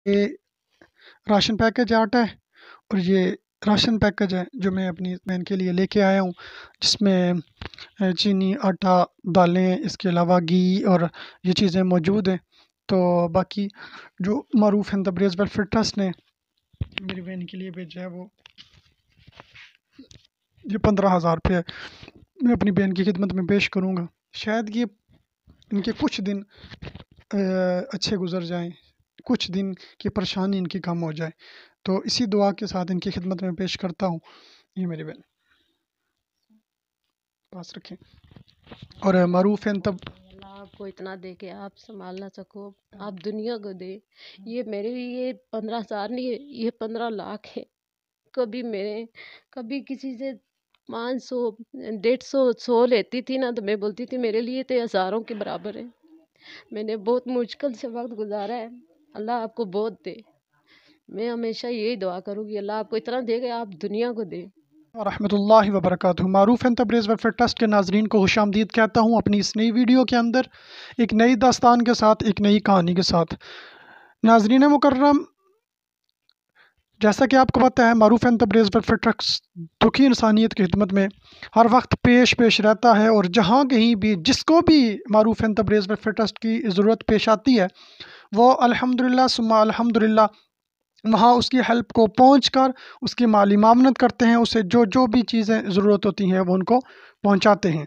یہ ration package آتا ہے اور یہ راشن پیکج ہے جو میں اپنی بہن کے لیے لے کے آیا ہوں، جس میں چینی، آٹا، دالیں، اس کے علاوہ گھی اور یہ چیزیں موجود ہیں۔ تو باقی جو معروف ہیں تبریز ویلفیئر ٹرسٹ نے میری بہن کے لیے بھیجا ہے وہ یہ 15,000 روپے ہے، میں اپنی بہن کی خدمت میں پیش کروں گا۔ شاید یہ ان کے کچھ دن اچھے گزر جائیں، کچھ دن کی پریشانی ان کی کم ہو جائے، تو اسی دعا کے ساتھ ان کی خدمت میں پیش کرتا ہوں۔ یہ میری بہن پاس رکھیں اور معروف ہیں تب اللہ آپ کو اتنا دے کہ آپ سنبھال نہ سکو، آپ دنیا کو دے۔ یہ میرے لیے 15,000 نہیں ہے، یہ 15 لاکھ ہے۔ کبھی کسی سے 500 150 100 لیتی تھی نا تو میں بولتی تھی میرے لیے تو ہزاروں کے برابر ہے۔ میں نے بہت مشکل سے وقت گزارا ہے، اللہ آپ کو بہت دے۔ میں ہمیشہ یہی دعا کروں گی اللہ آپ کو اتنا دے کہ آپ دنیا کو دے۔ ورحمۃ اللہ وبرکاتہ۔ معروف ہیں تبریز ویلفیئر ٹرسٹ کے ناظرین کو خوش آمدید کہتا ہوں اپنی اس نئی ویڈیو کے اندر، ایک نئی داستان کے ساتھ، ایک نئی کہانی کے ساتھ۔ ناظرین مکرم، جیسا کہ آپ کو پتہ ہے معروف ہیں تبریز ویلفیئر ٹرسٹ دکھی انسانیت کی خدمت میں ہر وقت پیش رہتا ہے، اور جہاں کہیں بھی جس کو بھی معروف ہیں تبریز ویلفیئر ٹرسٹ کی ضرورت پیش آتی ہے وہ الحمدللہ ثم الحمدللہ وہاں اس کی ہیلپ کو پہنچ کر اس کی مالی معاونت کرتے ہیں، اسے جو بھی چیزیں ضرورت ہوتی ہیں وہ ان کو پہنچاتے ہیں۔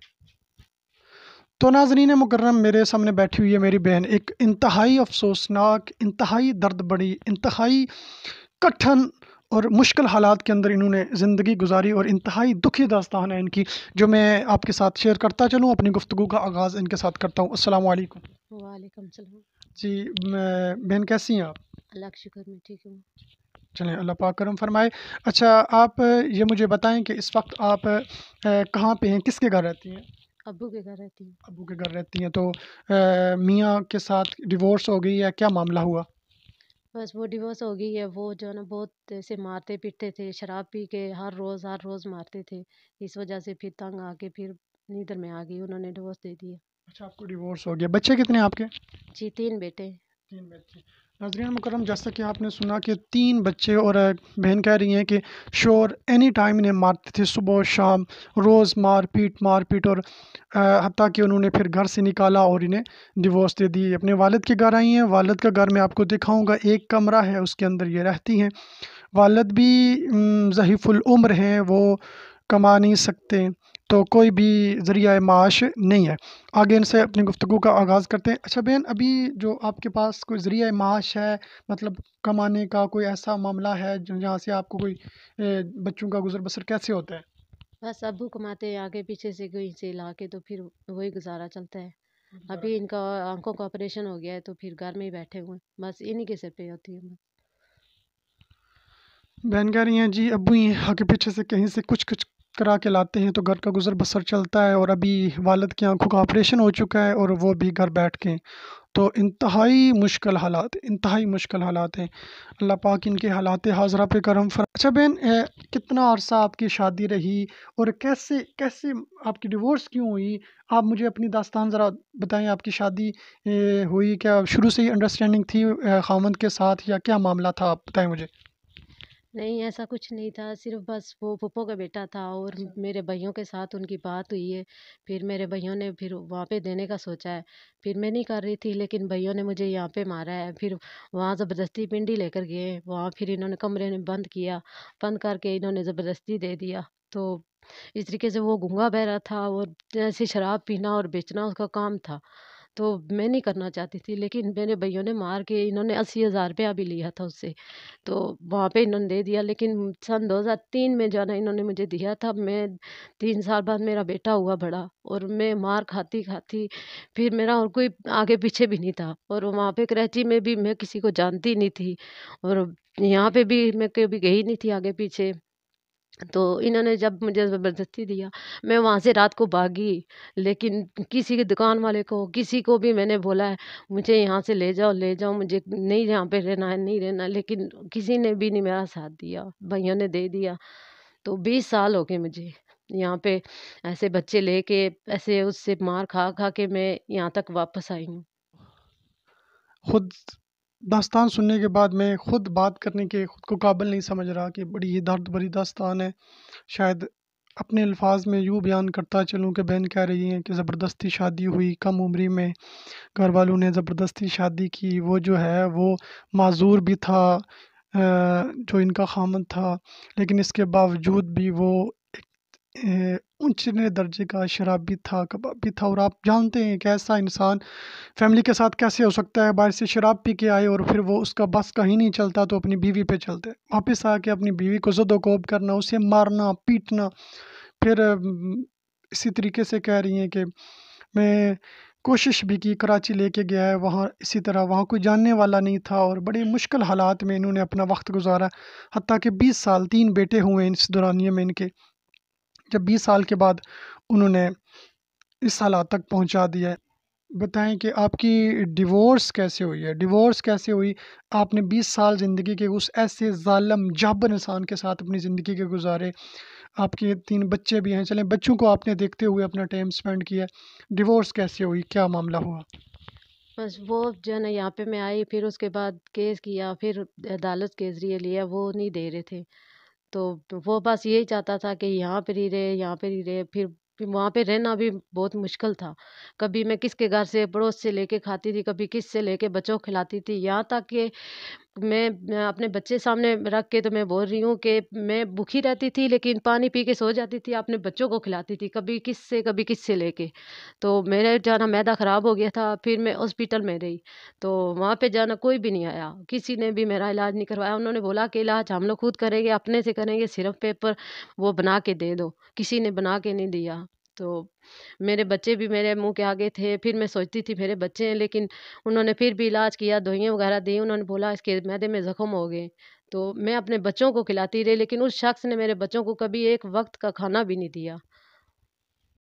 تو ناظرین مکرم، میرے سامنے بیٹھی ہوئی ہے میری بہن، ایک انتہائی افسوسناک، انتہائی درد بڑی، انتہائی کٹھن اور مشکل حالات کے اندر انہوں نے زندگی گزاری، اور انتہائی دکھی داستان ہے ان کی، جو میں آپ کے ساتھ شیئر کرتا چلوں۔ اپنی گفتگو کا آغاز ان کے ساتھ کرتا ہوں۔ السلام علیکم وعلیکم السلام۔ جی۔ بہن کیسی ہیں آپ؟ اللہ کا شکر میں ٹھیک ہوں۔ چلیں اللہ پاک کرم فرمائے۔ اچھا، آپ یہ مجھے بتائیں کہ اس وقت آپ کہاں پہ ہیں، کس کے گھر رہتی ہیں؟ ابو کے گھر رہتی ہوں۔ ابو کے گھر رہتی ہیں، تو میاں کے ساتھ ڈیورس ہو گئی ہے، کیا معاملہ ہوا؟ بس وہ ڈیورس ہو گئی ہے، وہ جو ہے نا بہت ایسے مارتے پیٹتے تھے، شراب پی کے ہر روز مارتے تھے، اس وجہ سے پھر تنگ آ کے پھر نیدر میں آ گئی، انہوں نے ڈیورس دے دیا۔ اچھا، آپ کو ڈیورس ہو گیا۔ بچے کتنے ہیں آپ کے؟ جی 3 بیٹے۔ 3 بچے۔ ناظرین مکرم، جیسا کہ آپ نے سنا کہ 3 بچے، اور بہن کہہ رہی ہیں کہ شور اینی ٹائم انہیں مارتے تھے، صبح و شام روز مار پیٹ، اور حتیٰ کہ انہوں نے پھر گھر سے نکالا اور انہیں ڈیورس دے دی۔ اپنے والد کے گھر آئی ہیں، والد کا گھر میں آپ کو دکھاؤں گا، ایک کمرہ ہے، اس کے اندر یہ رہتی ہیں۔ والد بھی ضعیف العمر ہیں، وہ کما نہیں سکتے، تو کوئی بھی ذریعہ معاش نہیں ہے۔ آگے ان سے اپنی گفتگو کا آغاز کرتے ہیں۔ اچھا بہن، ابھی جو آپ کے پاس کوئی ذریعہ معاش ہے، مطلب کمانے کا کوئی ایسا معاملہ ہے جہاں سے آپ کو کوئی بچوں کا گزر بسر کیسے ہوتا ہے؟ بس ابو کماتے ہیں آگے پیچھے سے کہیں سے لا کے، تو پھر وہی گزارا چلتا ہے۔ ابھی ان کا آنکھوں کا آپریشن ہو گیا ہے تو پھر گھر میں ہی بیٹھے ہوئے ہیں، بس انہی کے سر پہ ہوتی ہے۔ بہن کہہ رہی ہیں جی ابو ہی آگے پیچھے سے کہیں سے کچھ کرا کے لاتے ہیں تو گھر کا گزر بسر چلتا ہے، اور ابھی والد کی آنکھوں کا آپریشن ہو چکا ہے اور وہ بھی گھر بیٹھ کے، تو انتہائی مشکل حالات ہیں۔ اللہ پاک ان کے حالات حاضرہ پہ کرم اچھا بہن، کتنا عرصہ آپ کی شادی رہی اور کیسے آپ کی ڈیورس کیوں ہوئی؟ آپ مجھے اپنی داستان ذرا بتائیں، آپ کی شادی ہوئی کیا شروع سے ہی انڈرسٹینڈنگ تھی خاوند کے ساتھ، یا کیا معاملہ تھا؟ آپ بتائیں مجھے۔ نہیں ایسا کچھ نہیں تھا، صرف بس وہ پھپھو کا بیٹا تھا، اور میرے بھائیوں کے ساتھ ان کی بات ہوئی ہے، پھر میرے بھائیوں نے پھر وہاں پہ دینے کا سوچا ہے، پھر میں نہیں کر رہی تھی، لیکن بھائیوں نے مجھے یہاں پہ مارا ہے، پھر وہاں زبردستی پنڈی لے کر گئے، وہاں پھر انہوں نے کمرے میں بند کیا، بند کر کے انہوں نے زبردستی دے دیا۔ تو اس طریقے سے وہ گنگا بہ رہا تھا، اور ایسے شراب پینا اور بیچنا اس کا کام تھا، تو میں نہیں کرنا چاہتی تھی، لیکن میرے بھائیوں نے مار کے انہوں نے 80,000 روپیہ بھی لیا تھا اس سے، تو وہاں پہ انہوں نے دے دیا، لیکن سن 2003 میں جو نا انہوں نے مجھے دیا تھا، میں 3 سال بعد میرا بیٹا ہوا بڑا، اور میں مار کھاتی پھر میرا اور کوئی آگے پیچھے بھی نہیں تھا، اور وہاں پہ کراچی میں بھی میں کسی کو جانتی نہیں تھی، اور یہاں پہ بھی میں کبھی گئی نہیں تھی آگے پیچھے، تو انہوں نے جب مجھے زبردستی دیا میں وہاں سے رات کو بھاگی، لیکن کسی کے دکان والے کو کسی کو بھی میں نے بولا ہے مجھے یہاں سے لے جاؤ، مجھے نہیں یہاں پہ رہنا ہے، نہیں رہنا، لیکن کسی نے بھی نہیں میرا ساتھ دیا، بھائیوں نے دے دیا۔ تو 20 سال ہو گئے مجھے یہاں پہ ایسے بچے لے کے، ایسے اس سے مار کھا کے میں یہاں تک واپس آئی ہوں۔ خود داستان سننے کے بعد میں خود بات کرنے کے خود کو قابل نہیں سمجھ رہا کہ بڑی ہی درد بھری داستان ہے۔ شاید اپنے الفاظ میں یوں بیان کرتا چلوں کہ بہن کہہ رہی ہیں کہ زبردستی شادی ہوئی، کم عمری میں گھر والوں نے زبردستی شادی کی، وہ جو ہے وہ معذور بھی تھا جو ان کا خامند تھا، لیکن اس کے باوجود بھی وہ اونچے درجے کا شرابی تھا، کبابی تھا، اور آپ جانتے ہیں کہ ایسا انسان فیملی کے ساتھ کیسے ہو سکتا ہے؟ باہر سے شراب پی کے آئے اور پھر وہ اس کا بس کہیں نہیں چلتا تو اپنی بیوی پہ چلتے، واپس آ کے اپنی بیوی کو زد و کوب کرنا، اسے مارنا پیٹنا، پھر اسی طریقے سے کہہ رہی ہیں کہ میں کوشش بھی کی، کراچی لے کے گیا ہے، وہاں اسی طرح وہاں کوئی جاننے والا نہیں تھا اور بڑے مشکل حالات میں انہوں نے اپنا وقت گزارا، حتیٰ کہ 20 سال 3 بیٹے ہوئے ہیں اس دورانیے میں ان کے، جب 20 سال کے بعد انہوں نے اس حالات تک پہنچا دیا ہے۔ بتائیں کہ آپ کی ڈیورس کیسے ہوئی ہے؟ ڈیورس کیسے ہوئی؟ آپ نے 20 سال زندگی کے اس ایسے ظالم جابر انسان کے ساتھ اپنی زندگی کے گزارے، آپ کے 3 بچے بھی ہیں، چلیں بچوں کو آپ نے دیکھتے ہوئے اپنا ٹائم سپینڈ کیا، ڈیورس کیسے ہوئی؟ کیا معاملہ ہوا؟ بس وہ جو ہے نا یہاں پہ میں آئی، پھر اس کے بعد کیس کیا، پھر عدالت کے ذریعے لیا، وہ نہیں دے رہے تھے، تو وہ بس یہی چاہتا تھا کہ یہاں پہ ہی رہے، یہاں پہ ہی رہے، پھر وہاں پہ رہنا بھی بہت مشکل تھا، کبھی میں کس کے گھر سے پڑوس سے لے کے کھاتی تھی، کبھی کس سے لے کے بچوں کو کھلاتی تھی، یہاں تک کہ میں اپنے بچے سامنے رکھ کے تو میں بول رہی ہوں کہ میں بھوکی رہتی تھی لیکن پانی پی کے سو جاتی تھی، اپنے بچوں کو کھلاتی تھی، کبھی کس سے لے کے، تو میرے جانا معدہ خراب ہو گیا تھا، پھر میں ہاسپٹل میں رہی، تو وہاں پہ جانا کوئی بھی نہیں آیا، کسی نے بھی میرا علاج نہیں کروایا، انہوں نے بولا کہ علاج ہم لوگ خود کریں گے، اپنے سے کریں گے، صرف پیپر وہ بنا کے دے دو، کسی نے بنا کے نہیں دیا، تو میرے بچے بھی میرے منہ کے آگے تھے، پھر میں سوچتی تھی میرے بچے ہیں، لیکن انہوں نے پھر بھی علاج کیا، دوائیاں وغیرہ دی، انہوں نے بولا اس کے معدے میں زخم ہو گئے، تو میں اپنے بچوں کو کھلاتی رہی، لیکن اس شخص نے میرے بچوں کو کبھی ایک وقت کا کھانا بھی نہیں دیا۔